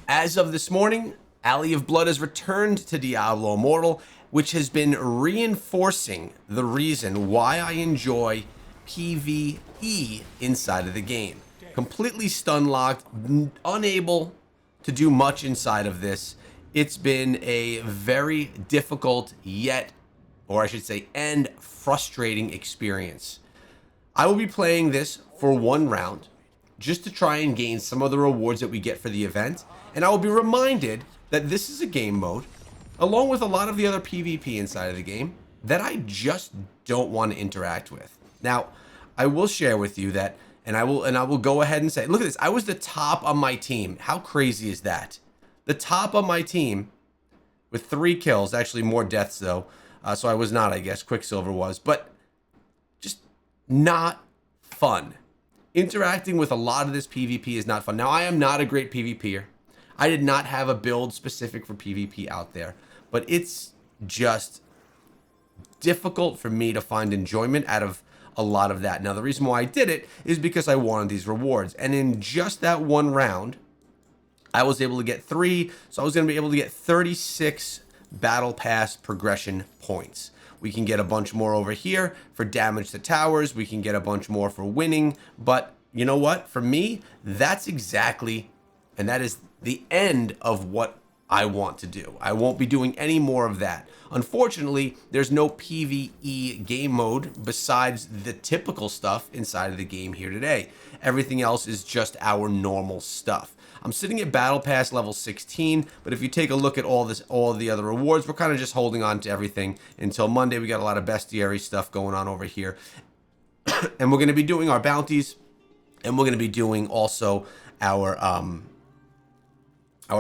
As of this morning, Alley of Blood has returned to Diablo Immortal, which has been reinforcing the reason why I enjoy PvE inside of the game. Completely stun locked, unable to do much inside of this. It's been a very difficult yet, or I should say, and frustrating experience. I will be playing this for one round just to try and gain some of the rewards that we get for the event. And I will be reminded that this is a game mode, along with a lot of the other PvP inside of the game, that I just don't want to interact with. Now, I will share with you that, and I will go ahead and say, look at this. I was the top on my team. How crazy is that? The top on my team with 3 kills, actually more deaths though. So I was not, I guess. Quicksilver was, but just not fun. Interacting with a lot of this PvP is not fun. Now, I am not a great PvPer. I did not have a build specific for PvP out there, but it's just difficult for me to find enjoyment out of a lot of that. Now, the reason why I did it is because I wanted these rewards. And in just that one round, I was able to get 3. So I was going to be able to get 36 Battle Pass progression points. We can get a bunch more over here for damage to towers. We can get a bunch more for winning. But you know what? For me, that's exactly, and that is the end of what I want to do. I won't be doing any more of that. Unfortunately, there's no PvE game mode besides the typical stuff inside of the game here today. Everything else is just our normal stuff. I'm sitting at Battle Pass level 16, but if you take a look at all the other rewards, we're kind of just holding on to everything until Monday. We got a lot of bestiary stuff going on over here. And we're going to be doing our bounties, and we're going to be doing also our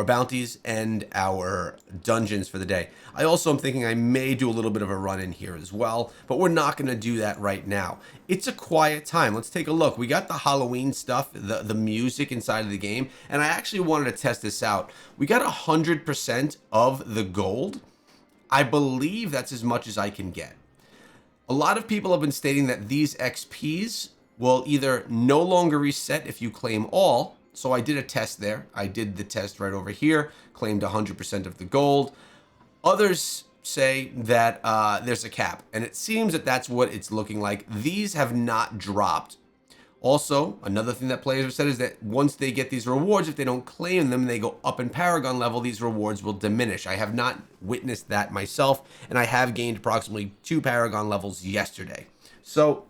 bounties and our dungeons for the day. I also am thinking I may do a little bit of a run in here as well, but we're not going to do that right now. It's a quiet time. Let's take a look. We got the Halloween stuff, the music inside of the game, and I actually wanted to test this out. We got 100% of the gold. I believe that's as much as I can get. A lot of people have been stating that these XPs will either no longer reset if you claim all. So I did a test there. I did the test right over here, claimed 100% of the gold. Others say that there's a cap, and it seems that that's what it's looking like. These have not dropped. Also, another thing that players have said is that once they get these rewards, if they don't claim them, they go up in Paragon level, these rewards will diminish. I have not witnessed that myself, and I have gained approximately 2 Paragon levels yesterday. So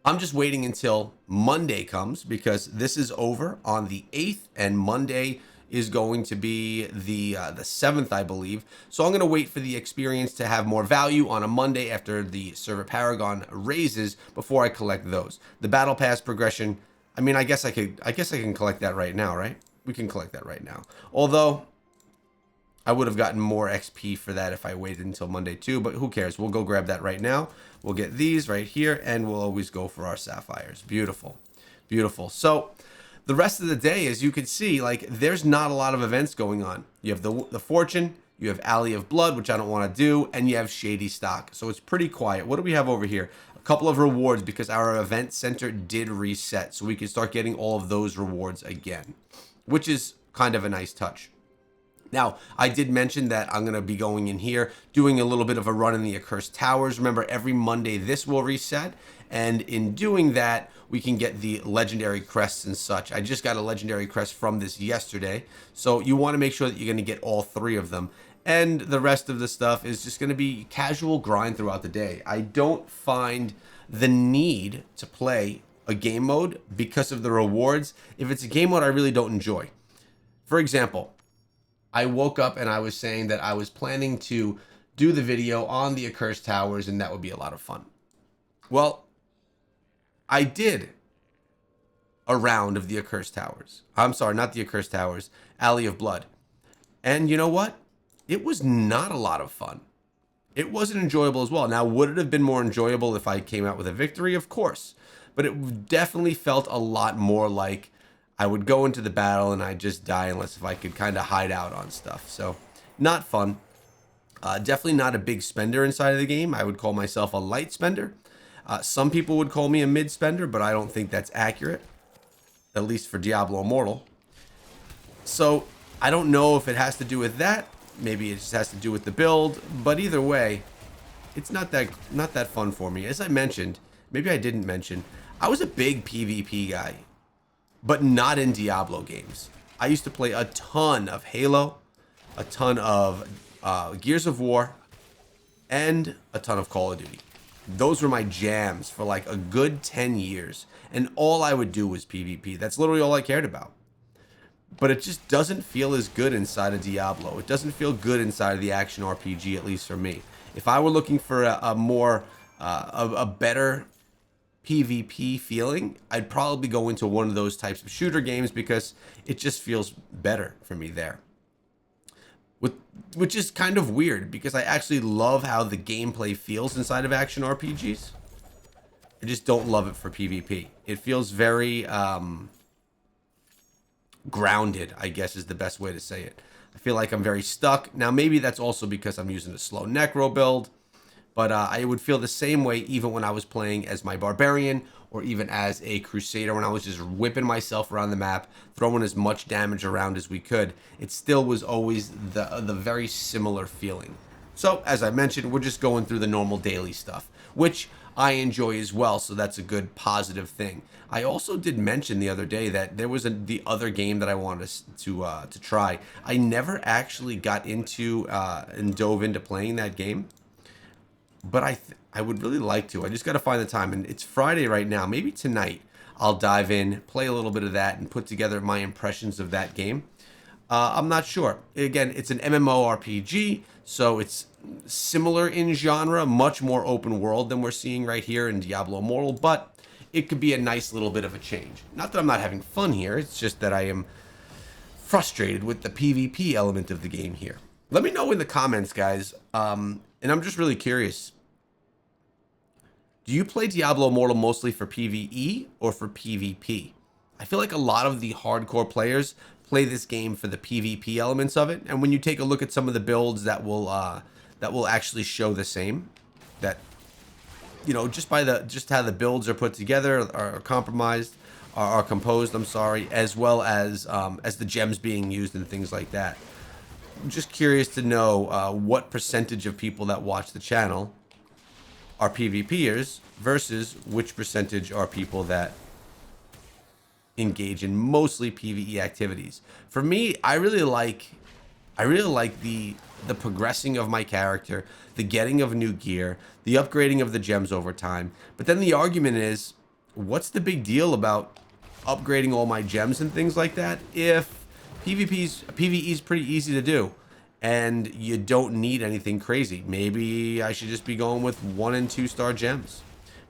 I'm just waiting until Monday comes, because this is over on the 8th, and Monday is going to be the 7th, I believe. So I'm going to wait for the experience to have more value on a Monday after the server Paragon raises before I collect those. The Battle Pass progression, I mean, I guess I can collect that right now, right? We can collect that right now. Although I would have gotten more XP for that if I waited until Monday too, but who cares? We'll go grab that right now. We'll get these right here, and we'll always go for our sapphires. Beautiful. Beautiful. So the rest of the day, as you can see, like, there's not a lot of events going on. You have the Fortune, you have Alley of Blood, which I don't want to do, and you have Shady Stock. So it's pretty quiet. What do we have over here? A couple of rewards, because our event center did reset, so we can start getting all of those rewards again, which is kind of a nice touch. Now, I did mention that I'm going to be going in here, doing a little bit of a run in the Accursed Towers. Remember, every Monday this will reset, and in doing that, we can get the legendary crests and such. I just got a legendary crest from this yesterday, so you want to make sure that you're going to get all 3 of them. And the rest of the stuff is just going to be casual grind throughout the day. I don't find the need to play a game mode because of the rewards if it's a game mode I really don't enjoy. For example, I woke up and I was saying that I was planning to do the video on the Accursed Towers, and that would be a lot of fun. Well, I did a round of the Accursed Towers. I'm sorry, not the Accursed Towers, Alley of Blood. And you know what? It was not a lot of fun. It wasn't enjoyable as well. Now, would it have been more enjoyable if I came out with a victory? Of course. But it definitely felt a lot more like I would go into the battle and I'd just die unless if I could kind of hide out on stuff. So, not fun. Definitely not a big spender inside of the game. I would call myself a light spender. Some people would call me a mid spender, but I don't think that's accurate. At least for Diablo Immortal. So, I don't know if it has to do with that. Maybe it just has to do with the build. But either way, it's not that fun for me. As I mentioned, maybe I didn't mention, I was a big PvP guy, but not in Diablo games. I used to play a ton of Halo, a ton of Gears of War, and a ton of Call of Duty. Those were my jams for like a good 10 years. And all I would do was PvP. That's literally all I cared about. But it just doesn't feel as good inside of Diablo. It doesn't feel good inside of the action RPG, at least for me. If I were looking for a better PvP feeling, I'd probably go into one of those types of shooter games because it just feels better for me there. Which is kind of weird because I actually love how the gameplay feels inside of action RPGs. I just don't love it for PvP. It feels very grounded, I guess is the best way to say it. I feel like I'm very stuck. Now, maybe that's also because I'm using a slow necro build, but I would feel the same way even when I was playing as my barbarian or even as a crusader when I was just whipping myself around the map, throwing as much damage around as we could. It still was always the very similar feeling. So, as I mentioned, we're just going through the normal daily stuff, which I enjoy as well, so that's a good positive thing. I also did mention the other day that there was the other game that I wanted to try. I never actually got into and dove into playing that game, but I would really like to. I just got to find the time, and it's Friday right now. Maybe tonight I'll dive in, play a little bit of that, and put together my impressions of that game. I'm not sure. Again, it's an MMORPG, so it's similar in genre, much more open world than we're seeing right here in Diablo Immortal, but it could be a nice little bit of a change. Not that I'm not having fun here, it's just that I am frustrated with the PvP element of the game here. Let me know in the comments, guys, and I'm just really curious. Do you play Diablo Immortal mostly for PvE or for PvP? I feel like a lot of the hardcore players play this game for the PvP elements of it, and when you take a look at some of the builds that will actually show the same, that just how the builds are put together, are compromised, are composed. I'm sorry, as well as the gems being used and things like that. I'm just curious to know what percentage of people that watch the channel are PvPers versus which percentage are people that engage in mostly PvE activities. For me, I really like the progressing of my character, the getting of new gear, the upgrading of the gems over time. But then the argument is, what's the big deal about upgrading all my gems and things like that if PvE is pretty easy to do and you don't need anything crazy? Maybe I should just be going with 1 and 2 star gems.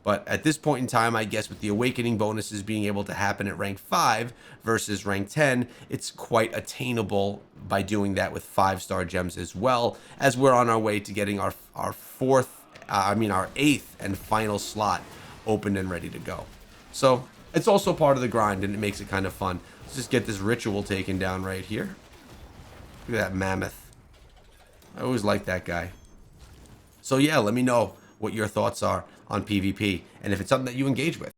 But at this point in time, I guess with the awakening bonuses being able to happen at rank 5 versus rank 10, it's quite attainable by doing that with 5-star gems as well, as we're on our way to getting our 8th and final slot open and ready to go. So it's also part of the grind, and it makes it kind of fun. Let's just get this ritual taken down right here. Look at that mammoth. I always like that guy. So yeah, let me know what your thoughts are on PvP and if it's something that you engage with.